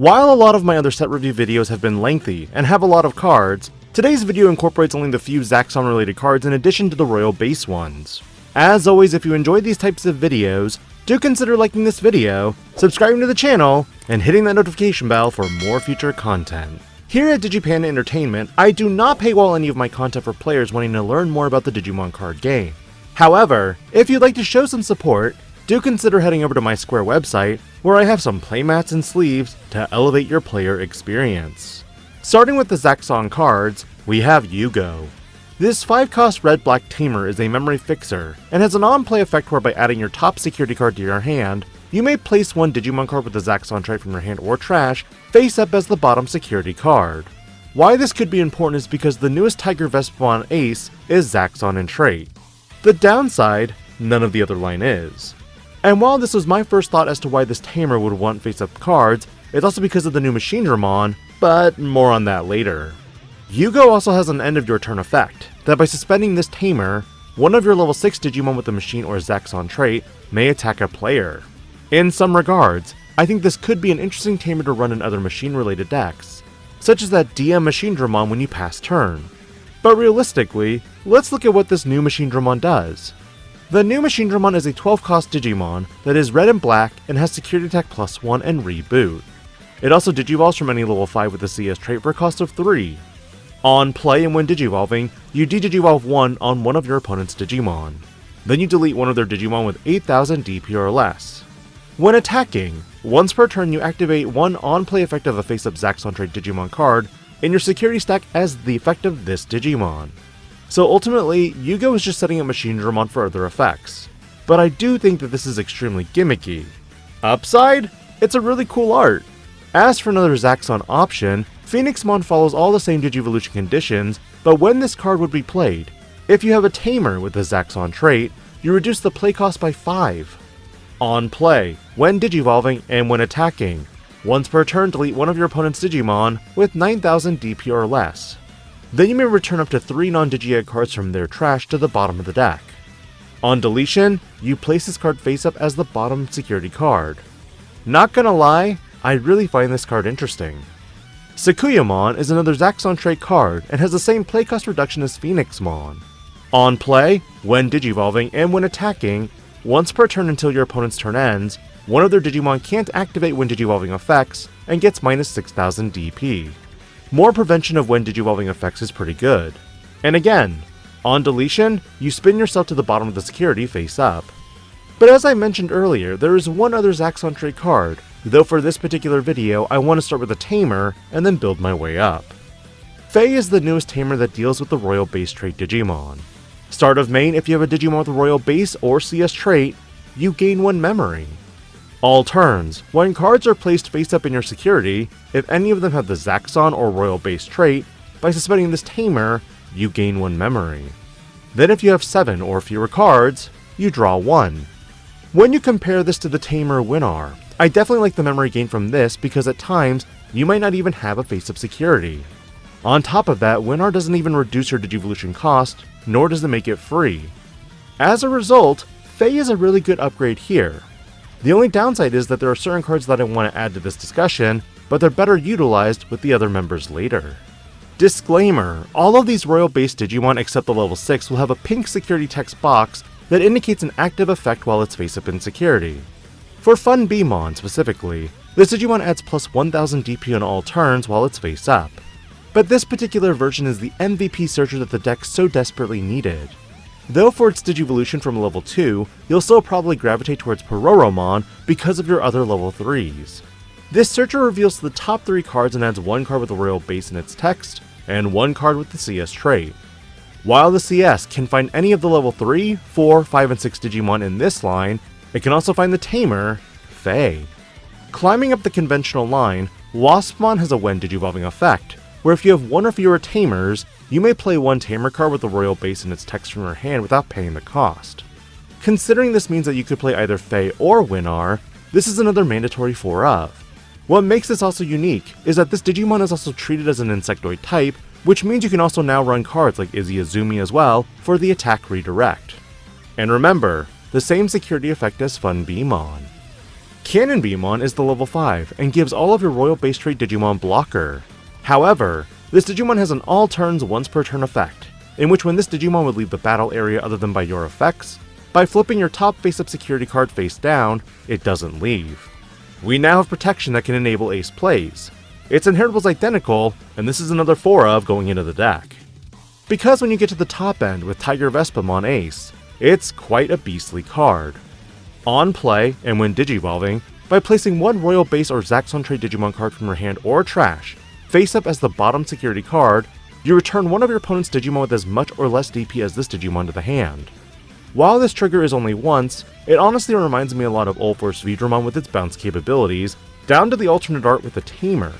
While a lot of my other set review videos have been lengthy and have a lot of cards, today's video incorporates only the few Zaxon related cards in addition to the royal base ones. As always, if you enjoy these types of videos, do consider liking this video, subscribing to the channel, and hitting that notification bell for more future content. Here at DIGI-PANDA Entertainment, I do not paywall any of my content for players wanting to learn more about the Digimon card game. However, if you'd like to show some support, do consider heading over to my Square website, where I have some playmats and sleeves to elevate your player experience. Starting with the Zaxon cards, we have Yuugo. This 5-cost red-black tamer is a memory fixer, and has an on-play effect where by adding your top security card to your hand, you may place one Digimon card with the Zaxon trait from your hand or trash face up as the bottom security card. Why this could be important is because the newest Tigervespamon ace is Zaxon in trait. The downside, none of the other line is. And while this was my first thought as to why this tamer would want face-up cards, it's also because of the new machinedramon, but more on that later. Yuugo also has an end-of-your-turn effect, that by suspending this tamer, one of your level 6 Digimon with the machine or Zaxon trait may attack a player. In some regards, I think this could be an interesting tamer to run in other machine-related decks, such as that DM machinedramon when you pass turn. But realistically, let's look at what this new machinedramon does. The new machinedramon is a 12-cost Digimon that is red and black and has security attack +1 and reboot. It also digivolves from any level 5 with the CS trait for a cost of 3. On play and when digivolving, you digivolve 1 on one of your opponent's Digimon. Then you delete one of their Digimon with 8000 DP or less. When attacking, once per turn you activate one on-play effect of a face-up Zaxon trait Digimon card in your security stack as the effect of this Digimon. So ultimately, Yuugo is just setting up machinedramon for other effects. But I do think that this is extremely gimmicky. Upside? It's a really cool art. As for another Zaxon option, phoenixmon follows all the same Digivolution conditions, but when this card would be played, if you have a tamer with the Zaxon trait, you reduce the play cost by 5. On play, when digivolving and when attacking, once per turn delete one of your opponent's Digimon with 9000 DP or less. Then you may return up to 3 non-Digi-egg cards from their trash to the bottom of the deck. On deletion, you place this card face up as the bottom security card. Not gonna lie, I really find this card interesting. Sakuyamon is another Zaxon trait card and has the same play cost reduction as phoenixmon. On play, when digivolving and when attacking, once per turn until your opponent's turn ends, one of their Digimon can't activate when digivolving effects and gets minus 6000 DP. More prevention of when digivolving effects is pretty good. And again, on deletion, you spin yourself to the bottom of the security face up. But as I mentioned earlier, there is one other Zaxon trait card, though for this particular video I want to start with a tamer and then build my way up. Faye is the newest tamer that deals with the royal base trait Digimon. Start of main, if you have a Digimon with a royal base or CS trait, you gain 1 memory. All turns, when cards are placed face up in your security, if any of them have the Zaxon or royal base trait, by suspending this tamer, you gain 1 memory. Then if you have 7 or fewer cards, you draw 1. When you compare this to the tamer Winnar, I definitely like the memory gain from this because at times, you might not even have a face up security. On top of that, Winnar doesn't even reduce your Digivolution cost, nor does it make it free. As a result, Faye is a really good upgrade here. The only downside is that there are certain cards that I want to add to this discussion, but they're better utilized with the other members later. Disclaimer, all of these royal-based Digimon except the level 6 will have a pink security text box that indicates an active effect while it's face-up in security. For funbeemon specifically, this Digimon adds plus 1000 DP on all turns while it's face-up. But this particular version is the MVP searcher that the deck so desperately needed. Though for its Digivolution from level 2, you'll still probably gravitate towards Pororomon because of your other level 3s. This searcher reveals the top 3 cards and adds 1 card with the royal base in its text, and 1 card with the CS trait. While the CS can find any of the level 3, 4, 5, and 6 Digimon in this line, it can also find the tamer, Faye. Climbing up the conventional line, waspmon has a when digivolving effect, where if you have 1 or fewer tamers, you may play 1 tamer card with the royal base in its text from your hand without paying the cost. Considering this means that you could play either Faye or Winnar, this is another mandatory 4 of. What makes this also unique is that this Digimon is also treated as an insectoid type, which means you can also now run cards like Izzy Azumi as well for the attack redirect. And remember, the same security effect as funbeemon. Cannonbeemon is the level 5 and gives all of your royal base trait Digimon blocker. However, this Digimon has an all turns once per turn effect, in which when this Digimon would leave the battle area other than by your effects, by flipping your top face-up security card face down, it doesn't leave. We now have protection that can enable ace plays. Its inheritable is identical, and this is another 4 of going into the deck. Because when you get to the top end with Tigervespamon ace, it's quite a beastly card. On play, and when Digivolving, by placing one royal base or Zaxon trait Digimon card from your hand or trash, face up as the bottom security card, you return one of your opponent's Digimon with as much or less DP as this Digimon to the hand. While this trigger is only once, it honestly reminds me a lot of ItsBBDudes with its bounce capabilities, down to the alternate art with the tamer.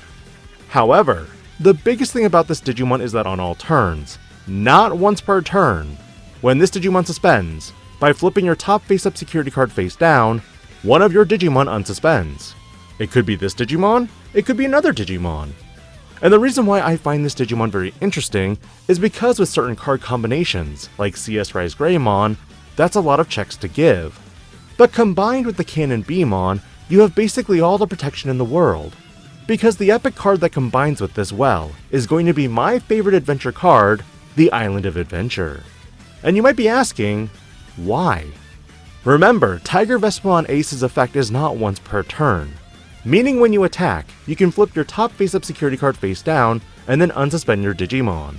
However, the biggest thing about this Digimon is that on all turns, not once per turn, when this Digimon suspends, by flipping your top face-up security card face down, one of your Digimon unsuspends. It could be this Digimon, it could be another Digimon. And the reason why I find this Digimon very interesting is because with certain card combinations, like CS Rise Greymon, that's a lot of checks to give. But combined with the Cannonbeemon, you have basically all the protection in the world. Because the epic card that combines with this well is going to be my favorite adventure card, the Island of Adventure. And you might be asking, why? Remember, Tigervespamon Ace's effect is not once per turn, meaning when you attack, you can flip your top face-up security card face down and then unsuspend your Digimon.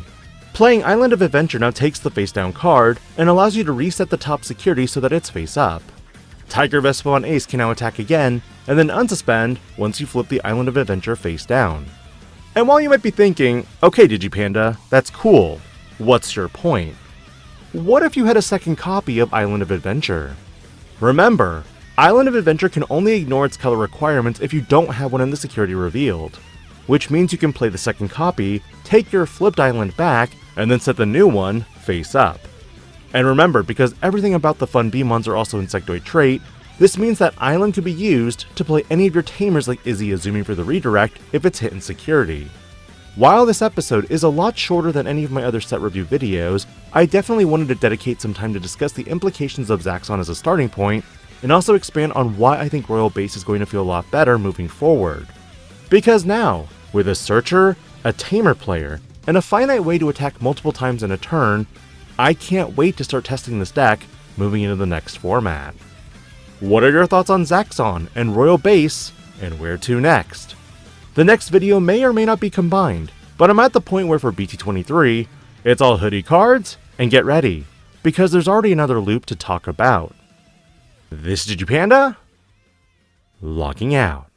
Playing Island of Adventure now takes the face down card and allows you to reset the top security so that it's face up. Tigervespamon Ace can now attack again and then unsuspend once you flip the Island of Adventure face down. And while you might be thinking, okay DIGI-PANDA, that's cool, what's your point? What if you had a second copy of Island of Adventure? Remember, Island of Adventure can only ignore its color requirements if you don't have one in the security revealed, which means you can play the second copy, take your flipped island back, and then set the new one face up. And remember, because everything about the funbeemons are also insectoid trait, this means that island could be used to play any of your tamers like Izzy Azumi for the redirect if it's hit in security. While this episode is a lot shorter than any of my other set review videos, I definitely wanted to dedicate some time to discuss the implications of Zaxon as a starting point, and also expand on why I think Royal Base is going to feel a lot better moving forward. Because now, with a Searcher, a Tamer player, and a finite way to attack multiple times in a turn, I can't wait to start testing this deck moving into the next format. What are your thoughts on Zaxon and Royal Base, and where to next? The next video may or may not be combined, but I'm at the point where for BT23, it's all hoodie cards, and get ready, because there's already another loop to talk about. This is DIGI-PANDA, logging out.